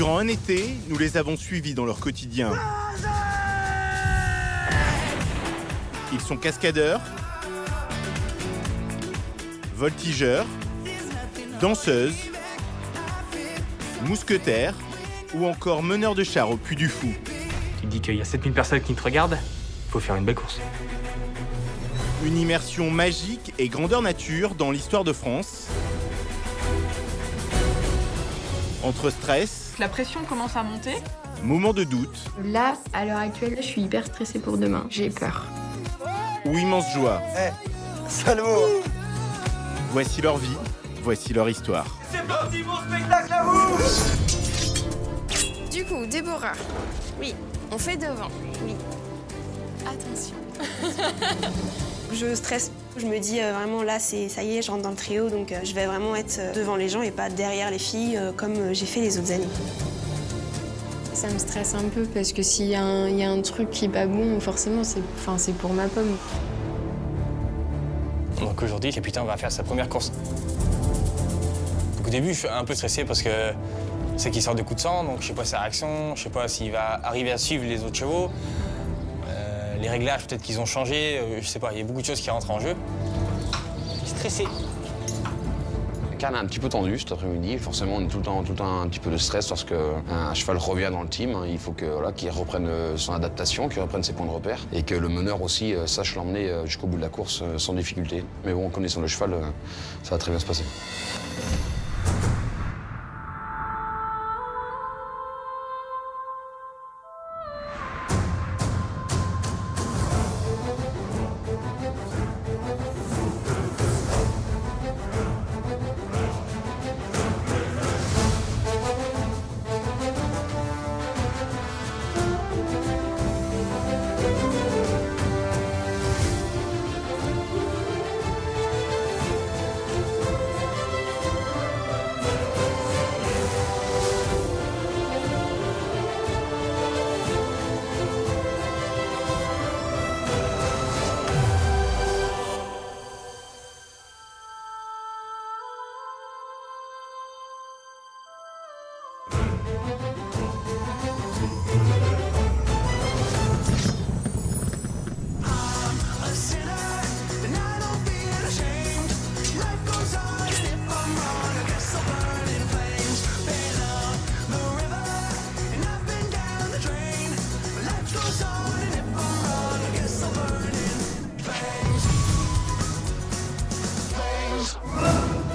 Durant un été, nous les avons suivis dans leur quotidien. Ils sont cascadeurs, voltigeurs, danseuses, mousquetaires ou encore meneurs de chars au Puy du Fou. Tu dis qu'il y a 7000 personnes qui te regardent, faut faire une belle course. Une immersion magique et grandeur nature dans l'histoire de France. Entre stress, La pression commence à monter. moments de doute Là, à l'heure actuelle, je suis hyper stressée pour demain. J'ai peur. ou immense joie. Salut. Voici leur vie, voici leur histoire. C'est parti, mon spectacle à vous. Du coup, Déborah. Oui. On fait devant. Oui. Attention. Je stresse. Je me dis vraiment là, ça y est, je rentre dans le trio, donc je vais vraiment être devant les gens et pas derrière les filles comme j'ai fait les autres années. Ça me stresse un peu parce que s'il y a un truc qui est pas bon, forcément, c'est pour ma pomme. Donc aujourd'hui, Capitaine va faire sa première course. Donc au début, je suis un peu stressé parce que c'est qu'il sort de coups de sang, donc je sais pas sa réaction, je sais pas s'il va arriver à suivre les autres chevaux. Les réglages, peut-être qu'ils ont changé, je sais pas, il y a beaucoup de choses qui rentrent en jeu. Je suis stressé. Le cadre est un petit peu tendu cet après-midi. Forcément, on est tout le temps un petit peu de stress lorsque un cheval revient dans le team. Il faut que, voilà, qu'il reprenne son adaptation, qu'il reprenne ses points de repère et que le meneur aussi sache l'emmener jusqu'au bout de la course sans difficulté. Mais bon, en connaissant le cheval, ça va très bien se passer.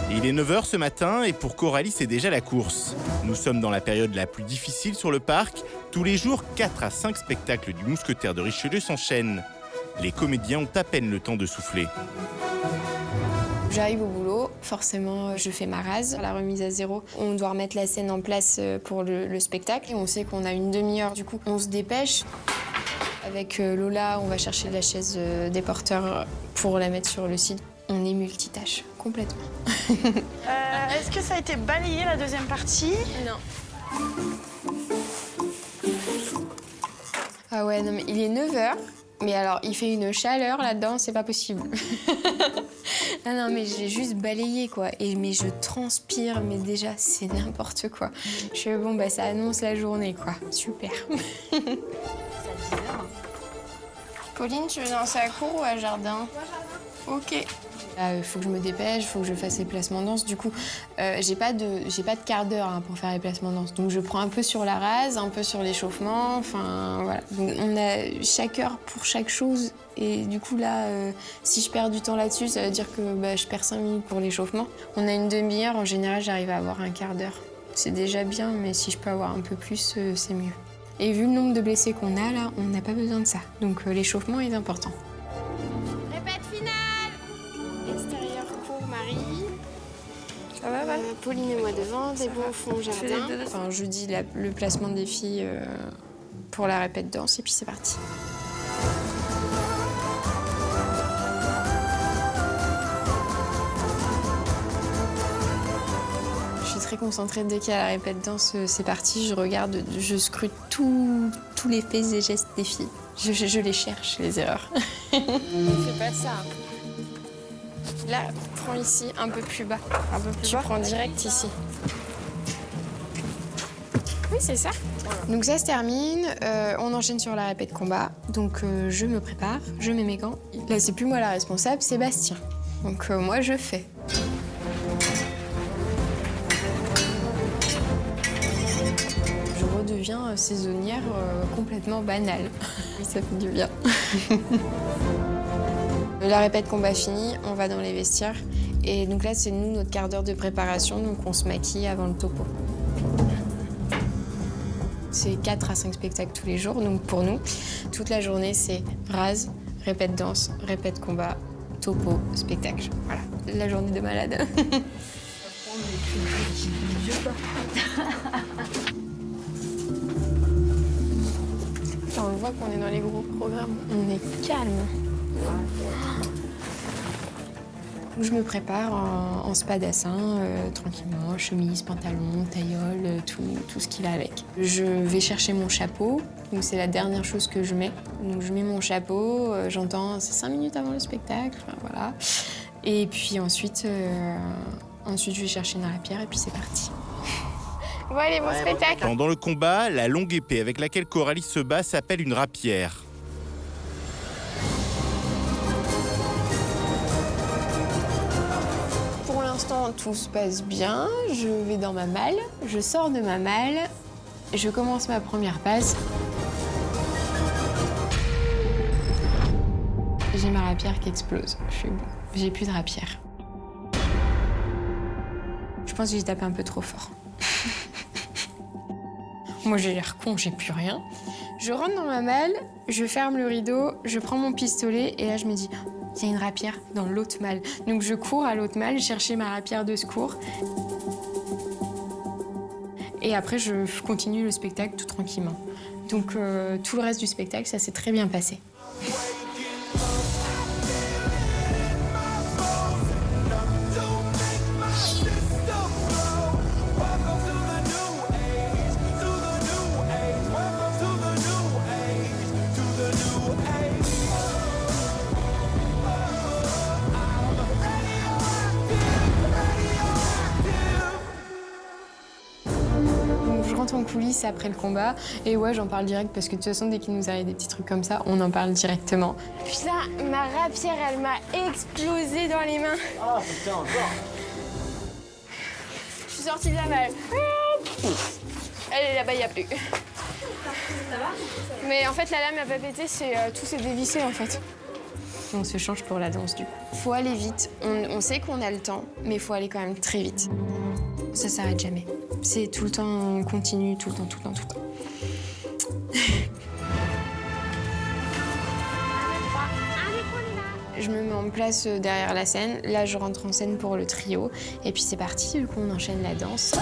Il est 9h ce matin et pour Coralie, c'est déjà la course. Nous sommes dans la période la plus difficile sur le parc. Tous les jours, 4 à 5 spectacles du Mousquetaire de Richelieu s'enchaînent. Les comédiens ont à peine le temps de souffler. J'arrive au boulot, forcément, je fais ma rase, la remise à zéro. On doit remettre la scène en place pour le spectacle. Et on sait qu'on a une demi-heure, du coup, on se dépêche. Avec Lola, on va chercher la chaise des porteurs pour la mettre sur le site. On est multitâche, complètement. Est-ce que ça a été balayé la deuxième partie? Non. Ah ouais, non mais il est 9h, mais alors il fait une chaleur là-dedans, c'est pas possible. Ah non mais j'ai juste balayé quoi, mais je transpire, mais déjà c'est n'importe quoi. Je fais bon bah ça annonce la journée quoi, super. Pauline, tu veux danser à cour ou à jardin? Ok. Il faut que je me dépêche, il faut que je fasse les placements danse. Du coup, j'ai pas de quart d'heure pour faire les placements danse. Donc je prends un peu sur la rase, un peu sur l'échauffement. Enfin voilà. Donc, on a chaque heure pour chaque chose. Et du coup là, si je perds du temps là-dessus, ça veut dire que je perds 5 minutes pour l'échauffement. On a une demi-heure. En général, j'arrive à avoir un quart d'heure. C'est déjà bien, mais si je peux avoir un peu plus, c'est mieux. Et vu le nombre de blessés qu'on a là, on n'a pas besoin de ça. Donc l'échauffement est important. Répète finale. Extérieur court, Marie. Ça va, Val Pauline et moi devant, des bons fonds jardin. Enfin, je dis le placement des filles pour la répète danse et puis c'est parti. Je suis très concentrée dès qu'il y a la répète danse, c'est parti. Je regarde, je scrute tous les faits et gestes des filles. Je les cherche, les erreurs. On fait pas ça. Là, prends ici, un peu plus bas. Un peu plus Tu bas. prends direct ici. Oui, Oui, c'est ça. Donc ça se termine, on enchaîne sur la répète combat. Donc je me prépare, je mets mes gants. Là, c'est plus moi la responsable, c'est Bastien. Donc moi, je fais. Je redeviens saisonnière complètement banale. Ça fait du bien. La répète combat finie, on va dans les vestiaires. Et donc là, c'est nous, notre quart d'heure de préparation, donc on se maquille avant le topo. C'est 4 à 5 spectacles tous les jours, donc pour nous, toute la journée, c'est rase, répète danse, répète combat, topo, spectacle. Voilà, la journée de malade. On le voit qu'on est dans les gros programmes, on est calme. Je me prépare en spadassin, tranquillement, chemise, pantalon, tailleul, tout ce qui va avec. Je vais chercher mon chapeau, donc c'est la dernière chose que je mets. Donc je mets mon chapeau, j'entends, c'est 5 minutes avant le spectacle, enfin, voilà. Et puis ensuite, je vais chercher une rapière et puis c'est parti. Bon allez, bon spectacle. Pendant le combat, la longue épée avec laquelle Coralie se bat s'appelle une rapière. Pour l'instant, tout se passe bien. Je vais dans ma malle, je sors de ma malle, je commence ma première passe. J'ai ma rapière qui explose. Je suis bon. J'ai plus de rapière. Je pense que j'ai tapé un peu trop fort. Moi, j'ai l'air con, j'ai plus rien. Je rentre dans ma malle, je ferme le rideau, je prends mon pistolet et là, je me dis, il y a une rapière dans l'autre malle. Donc, je cours à l'autre malle chercher ma rapière de secours. Et après, je continue le spectacle tout tranquillement. Donc, tout le reste du spectacle, ça s'est très bien passé. En coulisses après le combat et ouais, j'en parle direct parce que de toute façon dès qu'il nous arrive des petits trucs comme ça, on en parle directement. Putain, ma rapière elle m'a explosé dans les mains. Ah putain, encore. Je suis sortie de la malle. Elle est là-bas, il n'y a plus. Ça va? Mais en fait la lame n'a pas pété, tout s'est dévissé en fait. On se change pour la danse du coup. Faut aller vite, on sait qu'on a le temps, mais il faut aller quand même très vite. Ça s'arrête jamais. C'est tout le temps, on continue, tout le temps. Je me mets en place derrière la scène. Là, je rentre en scène pour le trio. Et puis c'est parti, du coup, on enchaîne la danse.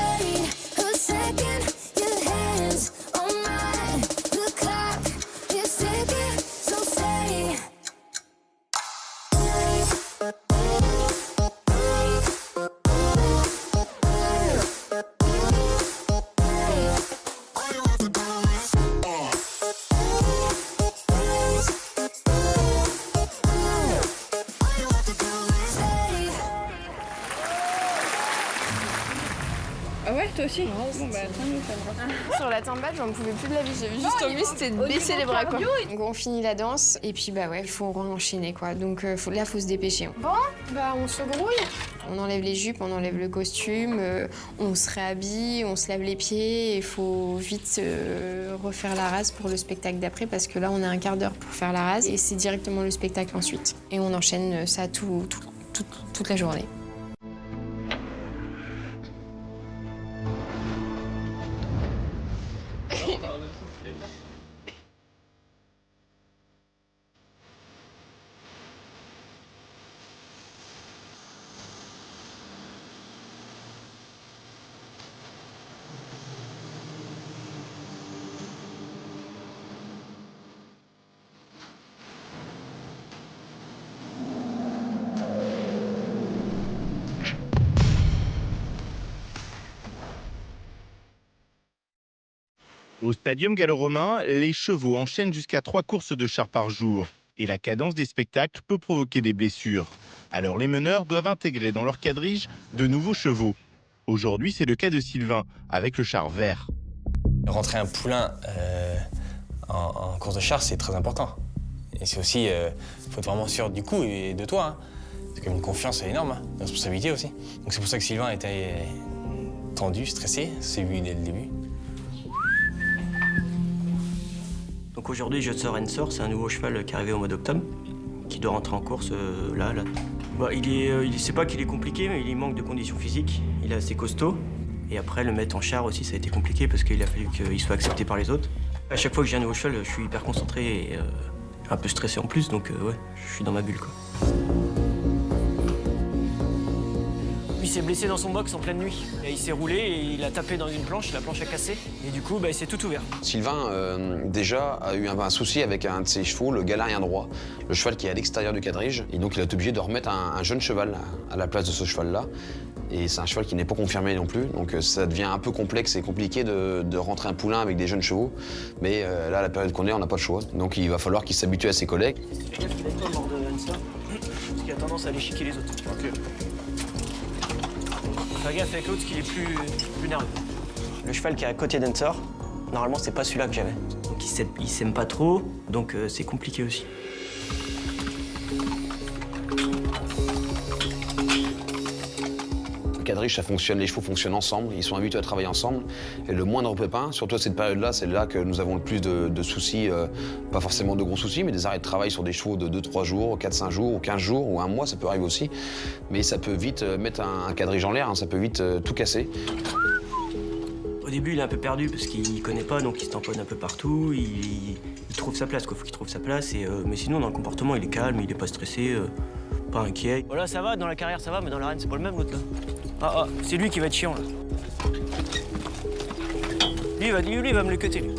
Ah ouais, toi aussi? Bon bah tant mieux, ça va. Sur la timbale, j'en pouvais plus de la vie. J'avais juste envie, c'était de baisser les bras, quoi. Donc on finit la danse et puis bah ouais, il faut enchaîner, quoi. Donc faut se dépêcher. Bon, bah on se grouille. On enlève les jupes, on enlève le costume, on se réhabille, on se lave les pieds. Il faut vite refaire la rase pour le spectacle d'après parce que là on a un quart d'heure pour faire la rase et c'est directement le spectacle ensuite. Et on enchaîne ça toute la journée. Au stadium gallo-romain, les chevaux enchaînent jusqu'à 3 courses de chars par jour. Et la cadence des spectacles peut provoquer des blessures. Alors les meneurs doivent intégrer dans leur quadrige de nouveaux chevaux. Aujourd'hui, c'est le cas de Sylvain, avec le char vert. Rentrer un poulain en course de char, c'est très important. Et c'est aussi, faut être vraiment sûr du coup et de toi. Hein. C'est comme une confiance énorme, hein, une responsabilité aussi. Donc c'est pour ça que Sylvain était tendu, stressé, c'est vu dès le début. Donc aujourd'hui, je sors Ensor, c'est un nouveau cheval qui est arrivé au mois d'octobre, qui doit rentrer en course là. Bah, c'est pas qu'il est compliqué, mais il manque de conditions physiques. Il est assez costaud. Et après, le mettre en char aussi, ça a été compliqué parce qu'il a fallu qu'il soit accepté par les autres. À chaque fois que j'ai un nouveau cheval, je suis hyper concentré et un peu stressé en plus, donc ouais, je suis dans ma bulle, quoi. Il s'est blessé dans son box en pleine nuit. Et il s'est roulé et il a tapé dans une planche, la planche a cassé. Et du coup, il s'est tout ouvert. Sylvain, déjà, a eu un souci avec un de ses chevaux, le galarien droit, le cheval qui est à l'extérieur du quadrige. Et donc, il a été obligé de remettre un jeune cheval à la place de ce cheval-là. Et c'est un cheval qui n'est pas confirmé non plus. Donc, ça devient un peu complexe et compliqué de rentrer un poulain avec des jeunes chevaux. Mais là, à la période qu'on est, on n'a pas le choix. Donc, il va falloir qu'il s'habitue à ses collègues. Fais gaffe qu'il aille pas mort de Hansa, parce qu'il a tendance à aller chiquer les autres. Ok. Fais gaffe avec l'autre, qu'il est plus nerveux. Le cheval qui est à côté d'Ensor, normalement, c'est pas celui-là que j'avais. Donc il s'aime pas trop, donc c'est compliqué aussi. Le quadrige, ça fonctionne, les chevaux fonctionnent ensemble, ils sont habitués à travailler ensemble. Et le moindre pépin, surtout à cette période-là, c'est là que nous avons le plus de soucis, pas forcément de gros soucis, mais des arrêts de travail sur des chevaux de 2-3 jours, 4-5 jours, ou 15 jours, ou un mois, ça peut arriver aussi. Mais ça peut vite mettre un quadrige en l'air, hein, ça peut vite tout casser. Au début, il est un peu perdu parce qu'il connaît pas, donc il se tamponne un peu partout. Il trouve sa place, quoi. Faut qu'il trouve sa place. Mais sinon, dans le comportement, il est calme, il est pas stressé, pas inquiet. Voilà, ça va, dans la carrière, ça va, mais dans l'arène, c'est pas le même, l'autre, là. Ah, c'est lui qui va être chiant, là. Lui, il va me le cutter, lui.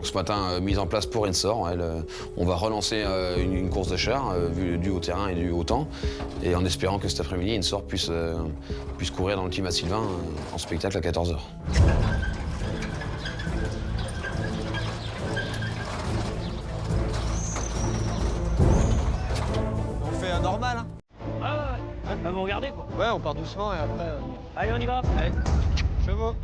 Ce matin, mise en place pour Ensor. On va relancer une course de char, due au terrain et due au temps, et en espérant que cet après-midi, Ensor puisse courir dans le team à Sylvain en spectacle à 14h. On fait un normal, hein? Ah ouais, vous regardez, quoi. Ouais, on part doucement et après... Allez, on y va. Allez. Chevaux.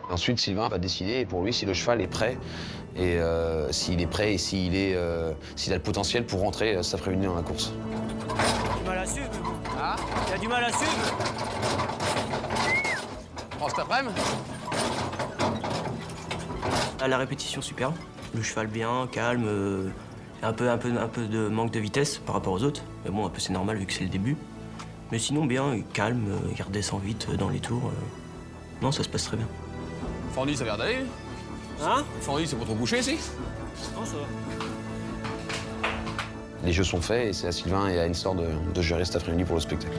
Ensuite, Sylvain va décider pour lui si le cheval est prêt et s'il est prêt et s'il a le potentiel pour rentrer cet après-midi dans la course. Il a du mal à suivre. Ah, il a du mal à suivre. Prends cet après-midi. À la répétition, super. Le cheval bien, calme, un peu de manque de vitesse par rapport aux autres. Mais bon, un peu c'est normal vu que c'est le début. Mais sinon, bien, calme, il redescend vite dans les tours. Non, ça se passe très bien. Forny, ça a l'air d'aller. Hein? Forny, c'est pour trop boucher ici. Non, ça va. Les jeux sont faits et c'est à Sylvain et à Ensor de gérer cet après-midi pour le spectacle.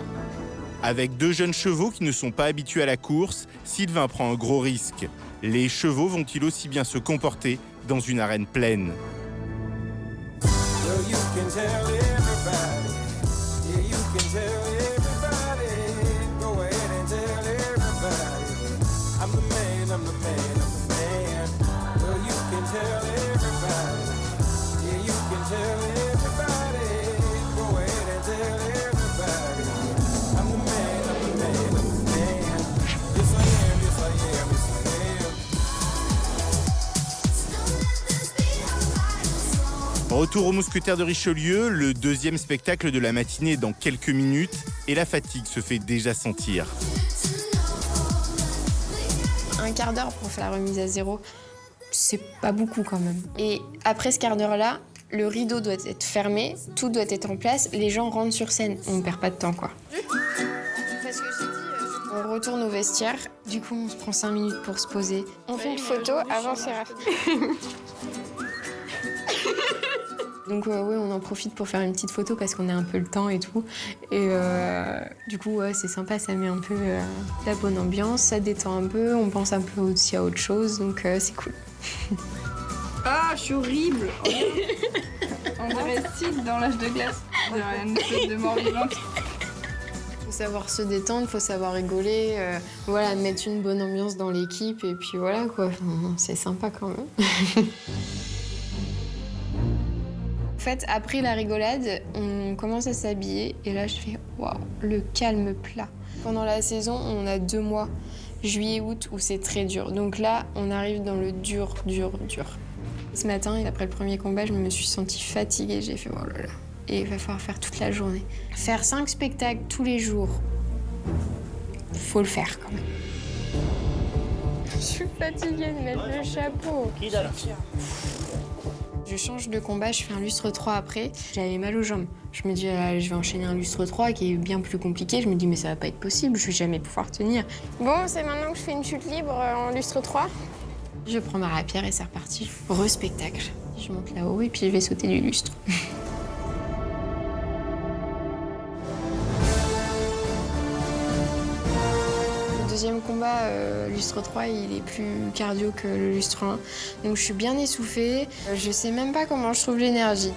Avec deux jeunes chevaux qui ne sont pas habitués à la course, Sylvain prend un gros risque. Les chevaux vont-ils aussi bien se comporter dans une arène pleine? Retour aux Mousquetaires de Richelieu, le deuxième spectacle de la matinée dans quelques minutes, et la fatigue se fait déjà sentir. Un quart d'heure pour faire la remise à zéro, c'est pas beaucoup quand même. Et après ce quart d'heure-là, le rideau doit être fermé, tout doit être en place, les gens rentrent sur scène. On perd pas de temps, quoi. Parce que j'ai dit, on retourne au vestiaire, du coup on se prend 5 minutes pour se poser. On fait une photo avant Séraph. Donc oui, on en profite pour faire une petite photo parce qu'on a un peu le temps et tout. Et du coup, ouais, c'est sympa, ça met un peu la bonne ambiance, ça détend un peu, on pense un peu aussi à autre chose, donc c'est cool. Ah, je suis horrible. On dirait Sid dans l'âge de glace. On dirait une espèce de mort vivante. Faut savoir se détendre, faut savoir rigoler, voilà, mettre une bonne ambiance dans l'équipe et puis voilà quoi, enfin, c'est sympa quand même. En fait, après la rigolade, on commence à s'habiller et là je fais waouh, le calme plat. Pendant la saison, on a 2 mois, juillet-août, où c'est très dur. Donc là, on arrive dans le dur. Ce matin, et après le premier combat, je me suis sentie fatiguée. J'ai fait oh là là, et il va falloir faire toute la journée. Faire 5 spectacles tous les jours, faut le faire quand même. Je suis fatiguée de mettre le chapeau. Je change de combat, je fais un lustre 3 après. J'avais mal aux jambes. Je me dis, je vais enchaîner un lustre 3 qui est bien plus compliqué. Je me dis, mais ça va pas être possible, je vais jamais pouvoir tenir. Bon, c'est maintenant que je fais une chute libre en lustre 3. Je prends ma rapière et c'est reparti. Re-spectacle. Je monte là-haut et puis je vais sauter du lustre. Le deuxième combat, lustre 3, il est plus cardio que le lustre 1. Donc je suis bien essoufflée. Je sais même pas comment je trouve l'énergie.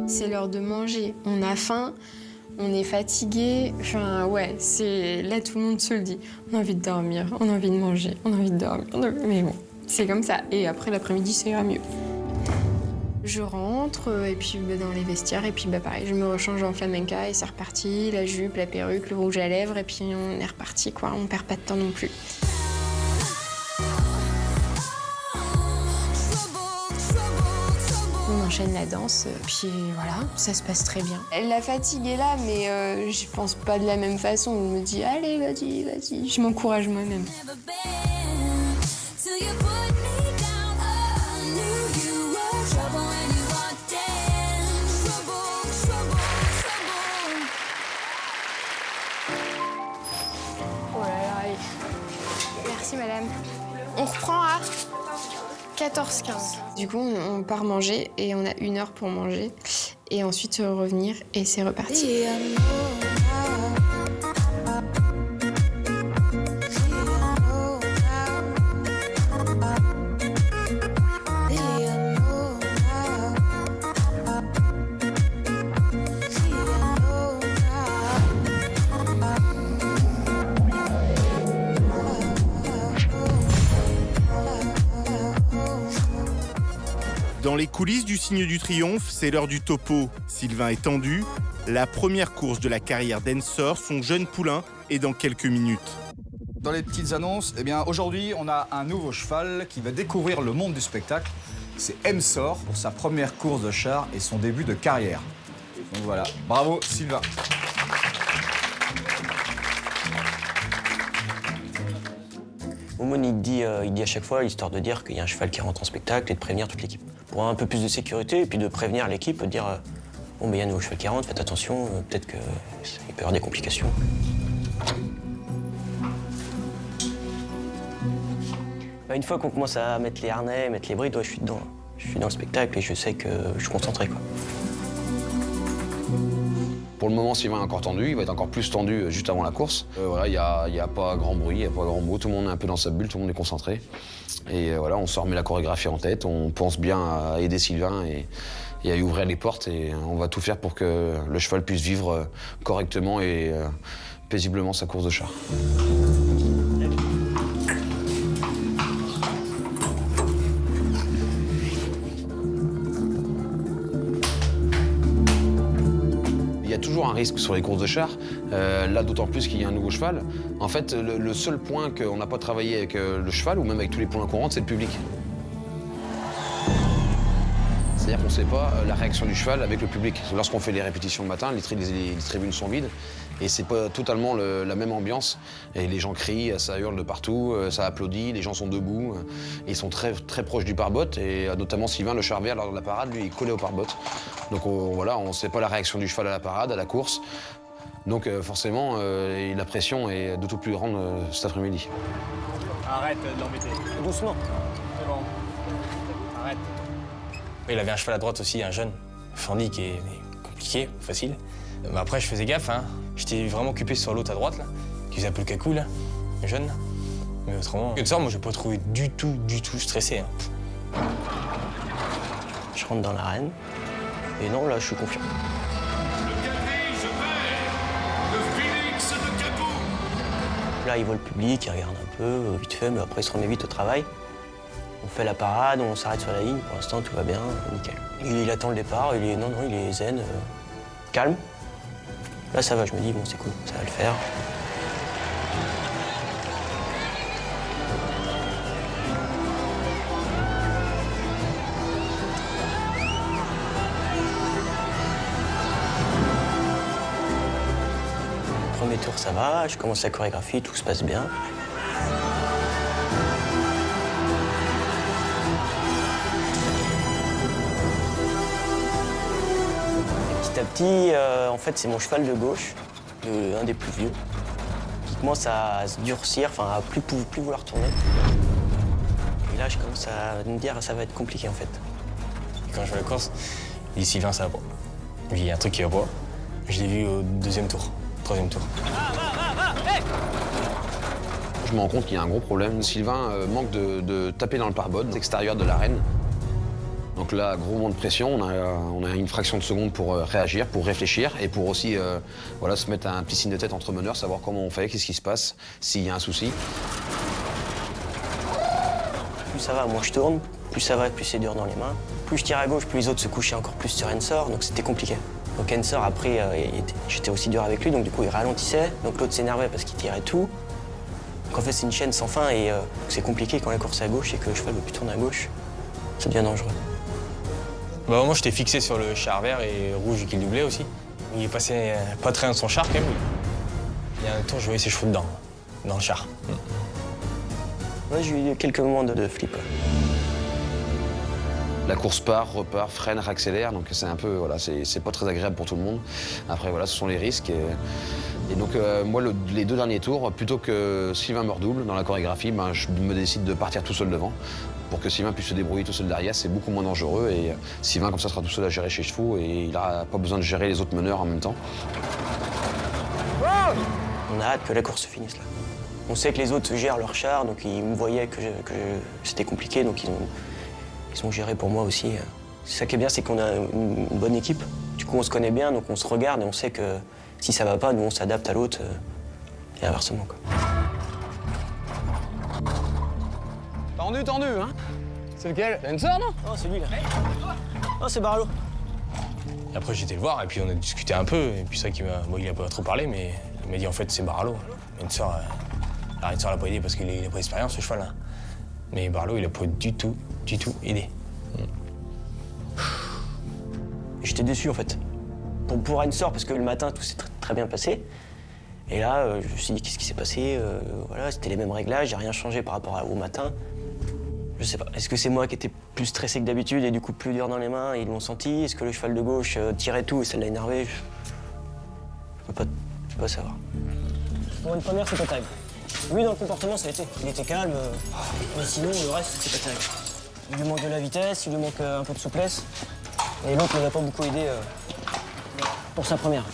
C'est l'heure de manger. On a faim, on est fatigué. Enfin, ouais, c'est là tout le monde se le dit. On a envie de dormir, on a envie de manger, on a envie de dormir. Mais bon, c'est comme ça. Et après l'après-midi, ça ira mieux. Je rentre et puis dans les vestiaires et puis pareil, je me rechange en flamenca et c'est reparti. La jupe, la perruque, le rouge à lèvres et puis on est reparti quoi. On perd pas de temps non plus. On enchaîne la danse, puis voilà, ça se passe très bien. La fatigue est là, mais je pense pas de la même façon. On me dit, allez, vas-y. Je m'encourage moi-même. Oh là là, allez. Merci, madame. On reprend à 14h15. Du coup, on part manger et on a 1 heure pour manger. Et ensuite revenir et c'est reparti. Dans les coulisses du Signe du Triomphe, c'est l'heure du topo. Sylvain est tendu. La première course de la carrière d'Ensor, son jeune poulain, est dans quelques minutes. Dans les petites annonces, eh bien aujourd'hui, on a un nouveau cheval qui va découvrir le monde du spectacle. C'est Ensor pour sa première course de char et son début de carrière. Donc voilà, bravo Sylvain. Momon, il dit à chaque fois, histoire de dire qu'il y a un cheval qui rentre en spectacle et de prévenir toute l'équipe. Pour avoir un peu plus de sécurité et puis de prévenir l'équipe, de dire bon, mais il y a un nouveau cheval qui rentre, faites attention, peut-être qu'il peut y avoir des complications. Une fois qu'on commence à mettre les harnais, mettre les brides, ouais, je suis dedans. Je suis dans le spectacle et je sais que je suis concentré, quoi. Pour le moment, Sylvain est encore tendu, il va être encore plus tendu juste avant la course. Voilà, il n'y a pas grand bruit, tout le monde est un peu dans sa bulle, tout le monde est concentré. Et voilà, on se remet la chorégraphie en tête, on pense bien à aider Sylvain et à lui ouvrir les portes et on va tout faire pour que le cheval puisse vivre correctement et paisiblement sa course de char. Il y a toujours un risque sur les courses de char, là d'autant plus qu'il y a un nouveau cheval. En fait, le seul point qu'on n'a pas travaillé avec le cheval, ou même avec tous les points qu'on rentre, c'est le public. C'est-à-dire qu'on ne sait pas la réaction du cheval avec le public. Lorsqu'on fait les répétitions le matin, les tribunes sont vides et c'est pas totalement la même ambiance. Et les gens crient, ça hurle de partout, ça applaudit, les gens sont debout. Et ils sont très, très proches du pare-botte et notamment Sylvain, le cheval vert, lors de la parade, lui, il est collé au pare-botte. Donc voilà, on ne sait pas la réaction du cheval à la parade, à la course. Donc forcément, la pression est d'autant plus grande cet après-midi. Arrête de l'embêter. Doucement. C'est bon. Arrête. Il avait un cheval à droite aussi, un jeune, Fandy, qui est compliqué, facile. Mais après, je faisais gaffe, hein. J'étais vraiment occupé sur l'autre à droite, là, qui faisait un peu le cacou, là, le jeune. Mais autrement, de ça, moi, je n'ai pas trouvé du tout stressé. Hein. Je rentre dans l'arène. Et non, là, je suis confiant. Là, il voit le public, il regarde un peu, vite fait, mais après, il se remet vite au travail. On fait la parade, on s'arrête sur la ligne. Pour l'instant, tout va bien, nickel. Il attend le départ, il est zen, calme. Là, ça va, je me dis, bon, c'est cool, ça va le faire. Premier tour, ça va, je commence la chorégraphie, tout se passe bien. Petit à petit, en fait, c'est mon cheval de gauche, un des plus vieux, qui commence à se durcir, enfin à plus vouloir tourner. Et là, je commence à me dire, ça va être compliqué en fait. Et quand je fais la course, il dit Sylvain, ça va pas. Il y a un truc qui va pas. Je l'ai vu au deuxième tour, troisième tour. Je me rends compte qu'il y a un gros problème. Sylvain manque de taper dans le pare-botte extérieur de l'arène. Donc là, gros moment de pression, on a une fraction de seconde pour réagir, pour réfléchir et pour aussi voilà, se mettre un petit signe de tête entre meneurs, savoir comment on fait, qu'est-ce qui se passe, s'il y a un souci. Plus ça va, moins je tourne, plus ça va, plus c'est dur dans les mains. Plus je tire à gauche, plus les autres se couchaient encore plus sur Ensor, donc c'était compliqué. Donc Ensor, après, j'étais aussi dur avec lui, donc du coup il ralentissait, donc l'autre s'énervait parce qu'il tirait tout. Donc en fait c'est une chaîne sans fin et c'est compliqué quand la course est à gauche et que le cheval ne veut plus tourner à gauche, ça devient dangereux. Bah, moi, j'étais fixé sur le char vert et rouge qui le doublait aussi. Il est passé pas très loin de son char, quand même. Il y a un tour, je voyais ses chevaux dedans, dans le char. Ouais, j'ai eu quelques moments de flip. La course part, repart, freine, réaccélère, donc c'est un peu, voilà, c'est pas très agréable pour tout le monde. Après, voilà, ce sont les risques. Et donc, moi, les deux derniers tours, plutôt que Sylvain me redouble dans la chorégraphie, ben, je me décide de partir tout seul devant. Pour que Sylvain puisse se débrouiller tout seul derrière, c'est beaucoup moins dangereux. Et Sylvain, comme ça, sera tout seul à gérer ses chevaux et il n'aura pas besoin de gérer les autres meneurs en même temps. On a hâte que la course se finisse là. On sait que les autres gèrent leur char, donc ils me voyaient que c'était compliqué, donc ils ont géré pour moi aussi. C'est ça qui est bien, c'est qu'on a une bonne équipe. Du coup, on se connaît bien, donc on se regarde et on sait que si ça va pas, nous on s'adapte à l'autre et inversement, quoi. Tendu, hein? C'est lequel? Ensor, non? Oh, c'est lui, là. Oh, c'est Baralo. Et après, j'étais le voir et puis on a discuté un peu. Et puis c'est vrai qu'il m'a... Bon, il a pas trop parlé, mais il m'a dit en fait, c'est Baralo. Ensor, Ensor l'a pas aidé parce qu'il a pas d'expérience, ce cheval-là. Mais Baralo, il a pas du tout aidé. J'étais déçu, en fait. Pour Ensor, parce que le matin, tout s'est très bien passé. Et là, je me suis dit, qu'est-ce qui s'est passé? Voilà, c'était les mêmes réglages, j'ai rien changé par rapport au matin. Je sais pas, est-ce que c'est moi qui étais plus stressé que d'habitude et du coup plus dur dans les mains, et ils l'ont senti? Est-ce que le cheval de gauche tirait tout et ça l'a énervé? Je peux pas savoir. Pour une première, c'est pas terrible. Lui, dans le comportement, ça a été. Il était calme, mais sinon, le reste, c'est pas terrible. Il lui manque de la vitesse, il lui manque un peu de souplesse. Et l'autre ne l'a pas beaucoup aidé pour sa première.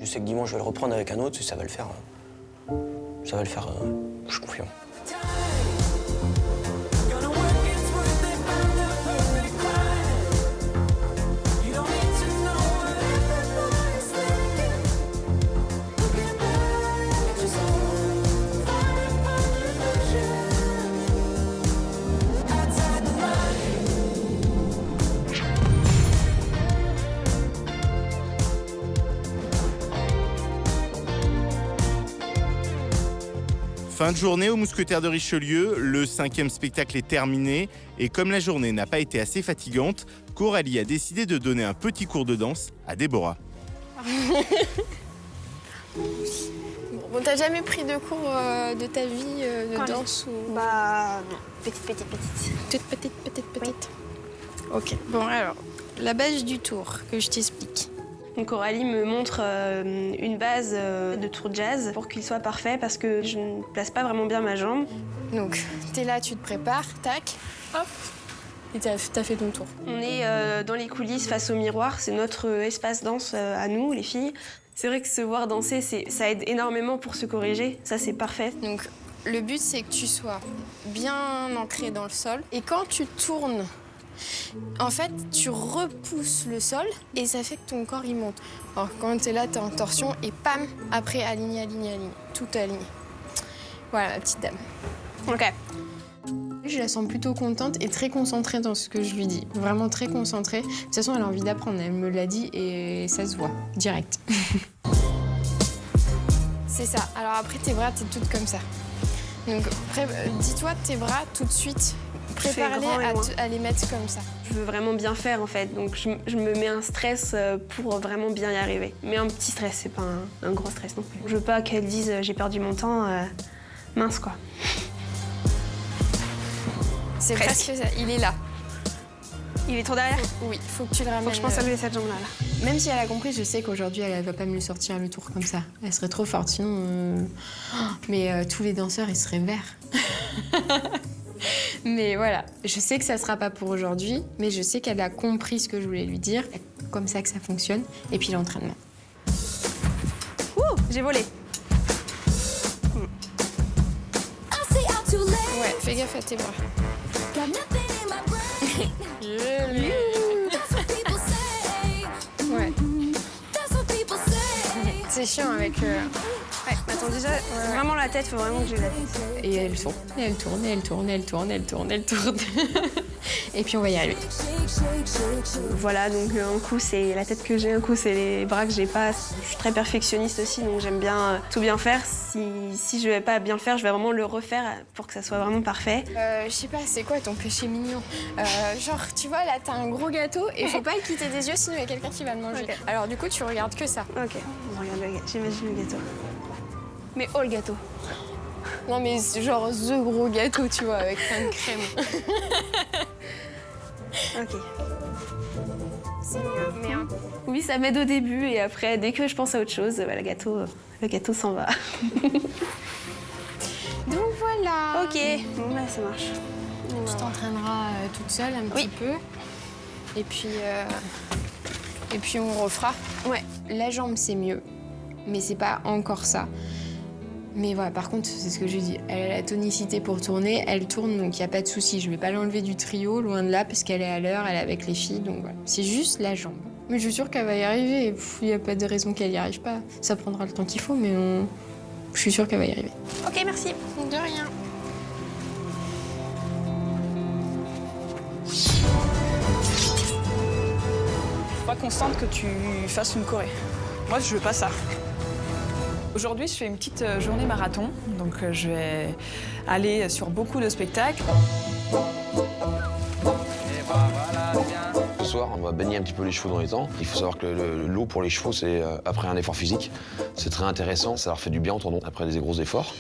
Je sais que dimanche, je vais le reprendre avec un autre et ça va le faire. Ça va le faire, je suis confiant. Fin de journée aux Mousquetaires de Richelieu, le 5e spectacle est terminé et comme la journée n'a pas été assez fatigante, Coralie a décidé de donner un petit cours de danse à Déborah. Bon, t'as jamais pris de cours de ta vie de danse ou... Bah non, petite. Petite. Ok, bon alors, la base du tour que je t'explique. Donc Coralie me montre une base de tour jazz pour qu'il soit parfait parce que je ne place pas vraiment bien ma jambe. Donc, t'es là, tu te prépares, tac, hop, et t'as fait ton tour. On est dans les coulisses face au miroir, c'est notre espace danse à nous, les filles. C'est vrai que se voir danser, ça aide énormément pour se corriger, ça c'est parfait. Donc, le but c'est que tu sois bien ancré dans le sol et quand tu tournes, en fait, tu repousses le sol et ça fait que ton corps il monte. Alors quand t'es là, t'es en torsion et pam, après aligné, tout aligné. Voilà ma petite dame. Ok. Je la sens plutôt contente et très concentrée dans ce que je lui dis. Vraiment très concentrée. De toute façon, elle a envie d'apprendre, elle me l'a dit et ça se voit, direct. C'est ça. Alors après, tes bras, t'es toute comme ça. Donc dis-toi tes bras tout de suite. Prépare-les à les mettre comme ça. Je veux vraiment bien faire en fait, donc je me mets un stress pour vraiment bien y arriver. Mais un petit stress, c'est pas un gros stress non plus. Je veux pas qu'elle dise j'ai perdu mon temps, mince quoi. C'est presque ça, il est là. Il est trop derrière? Oui, faut que tu le ramènes. Faut que je pense à lever cette jambe-là. Là. Même si elle a compris, je sais qu'aujourd'hui, elle va pas me le sortir le tour comme ça. Elle serait trop forte, sinon... Mais tous les danseurs, ils seraient verts. Mais voilà, je sais que ça sera pas pour aujourd'hui, mais je sais qu'elle a compris ce que je voulais lui dire. C'est comme ça que ça fonctionne. Et puis l'entraînement. Ouh, j'ai volé. Ouais, fais gaffe à tes bras. Ouais. C'est chiant avec... Ouais, attends, déjà, vraiment la tête, faut vraiment que j'ai la tête. Et elle tourne, et elle tourne, et elle tourne, et elle tourne, elle tourne, elle tourne. Et puis on va y arriver. Voilà, donc un coup c'est la tête que j'ai, un coup c'est les bras que j'ai pas. Je suis très perfectionniste aussi, donc j'aime bien tout bien faire. Si je vais pas bien le faire, je vais vraiment le refaire pour que ça soit vraiment parfait. Je sais pas, c'est quoi ton péché mignon? Genre, tu vois, là t'as un gros gâteau et faut pas le quitter des yeux, sinon il y a quelqu'un qui va le manger. Okay. Alors du coup, tu regardes que ça. Ok, on regarde le gâteau. J'imagine le gâteau. Mais oh le gâteau. Non mais genre the gros gâteau, tu vois, avec plein de crème. Ok. C'est mieux, mais oui, ça m'aide au début et après, dès que je pense à autre chose, bah, le gâteau s'en va. Donc voilà. Ok, bon bah ça marche. Tu t'entraîneras toute seule un petit peu. Et puis on refera. Ouais, la jambe c'est mieux, mais c'est pas encore ça. Mais voilà, par contre, c'est ce que je dis, elle a la tonicité pour tourner, elle tourne, donc il n'y a pas de souci. Je vais pas l'enlever du trio, loin de là, parce qu'elle est à l'heure, elle est avec les filles, donc voilà. C'est juste la jambe. Mais je suis sûre qu'elle va y arriver, il n'y a pas de raison qu'elle n'y arrive pas. Ça prendra le temps qu'il faut, mais je suis sûre qu'elle va y arriver. Ok, merci. De rien. Je suis pas constante que tu fasses une choré. Moi, je veux pas ça. Aujourd'hui, je fais une petite journée marathon, donc je vais aller sur beaucoup de spectacles. Ce soir, on va baigner un petit peu les chevaux dans les temps. Il faut savoir que l'eau pour les chevaux, c'est après un effort physique. C'est très intéressant, ça leur fait du bien au tendon après des gros efforts.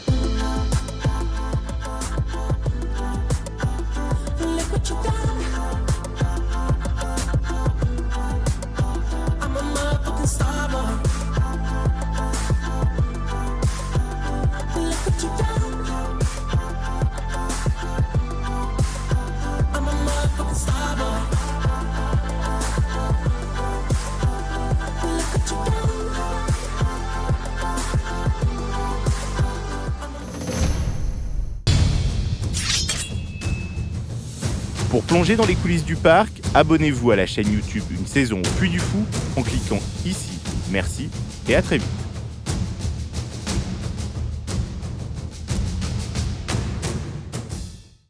Pour plonger dans les coulisses du parc, abonnez-vous à la chaîne YouTube Une saison au Puy du Fou en cliquant ici. Merci et à très vite.